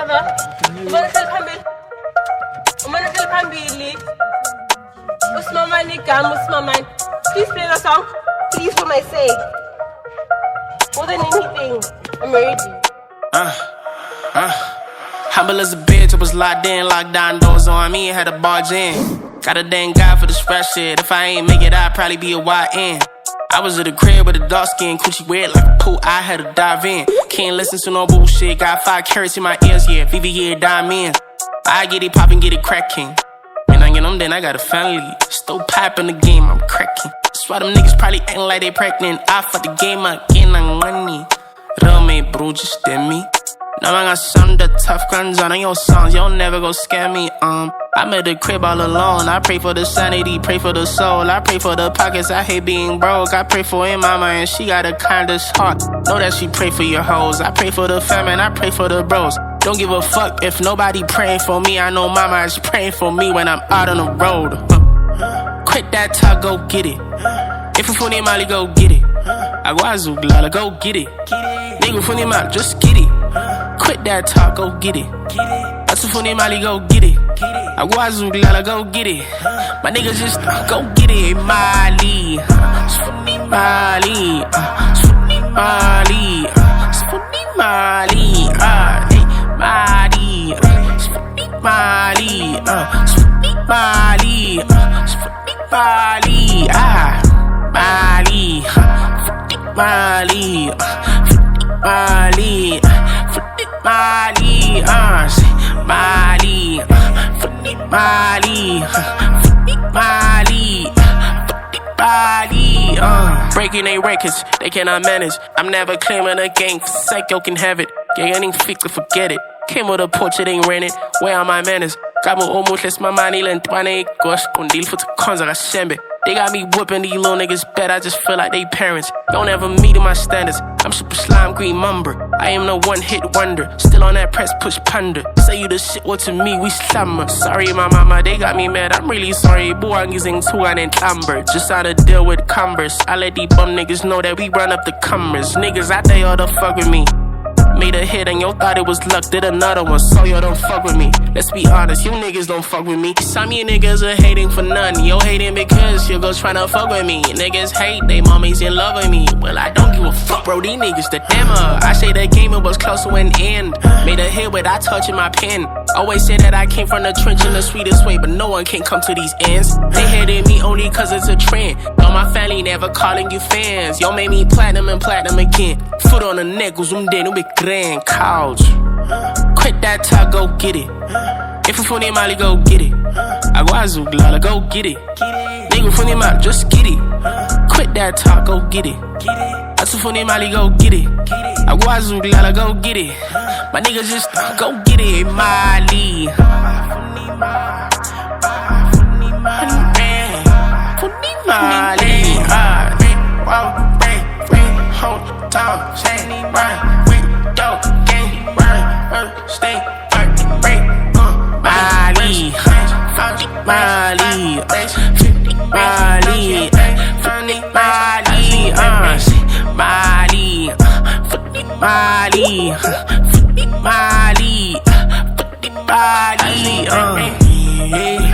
brother. Umane Usimamane, Usimamane. Please play the song. Please, for my sake. More than anything, I'm ready. Humble as a bitch, I was locked in, locked down, doors on me, had a barge in. Got a dang guy for this fresh shit. If I ain't make it, I'd probably be a YN. I was at the crib with a dark skin, coochie wet like a pool, I had to dive in. Can't listen to no bullshit, got 5 carats in my ears, yeah, VVA diamond. I get it poppin', get it cracking. When I get them, then I got a family. Still pipe in the game, I'm cracking. That's why them niggas probably acting like they pregnant. I fuck the game again, I'm money. Real me, bro, just damn me. Now I got some the tough guns on your songs, you'll never go scam me, I'm at the crib all alone, I pray for the sanity, pray for the soul, I pray for the pockets, I hate being broke, I pray for your mama and she got a kindest heart, know that she pray for your hoes, I pray for the famine, I pray for the bros, don't give a fuck if nobody praying for me, I know mama is praying for me when I'm out on the road, Quit that talk, go get it, if you funny Mali, go get it, Aguazu, Glala, go get it, nigga funny Mali, just get it. Quit that talk, go get it. Asufuni Mali, go get it. Aguazu, Lala, go get it. My niggas just go get it. Mali, Sufuni Mali, Sufuni Mali, Sufuni Mali, Mali, Sufuni Mali, Sufuni Mali, Sufuni Mali, Mali, Sufuni Mali, Mali, Mali, Mali, Mali, Mali, Mali, breaking they records, they cannot manage. I'm never claiming a gang, Psycho can have it. Gang ain't fixed, forget it. Came with a porch, it ain't rented. Where are my manners? Got me almost less my money, and money, gosh, condil for the cons, I shembe. They got me whooping these little niggas bad, I just feel like they parents. Don't ever meet in my standards, I'm super slime green mumber. I am no one hit wonder, still on that press push ponder. Say you the shit, what to me, we slammer. Sorry my mama, they got me mad, I'm really sorry. Boy, I'm using 2 and amber, just how to deal with Converse. I let these bum niggas know that we run up the comers. Niggas out there all the fuck with me. Made a hit and yo thought it was luck, did another one, so yo don't fuck with me. Let's be honest, you niggas don't fuck with me. Some of you niggas are hating for none, yo hating because you girls tryna fuck with me. Niggas hate, they mommies in love with me. Well, I don't give a fuck, bro, these niggas the dammer. I say the game, it was close to an end. Made a hit without touching my pen. Always say that I came from the trench in the sweetest way, but no one can come to these ends. They hated me only cause it's a trend. All my family never calling you fans. Yo made me platinum and platinum again. Foot on the neck, zoom in, big grand couch. Quit that talk, go get it. If you funny Mali, go get it. Aguazu, Glala, go get it. Nigga funny Mali, just get it. Quit that talk, go get it. Asufuni Mali, go get it. Aguazu, Glala, go get it. My niggas just go get it. Mali, Mali, hold down, say right with your gang, right, stay right, break, Mali, Mali, Mali, Mali, Mali, Mali, Mali, Mali,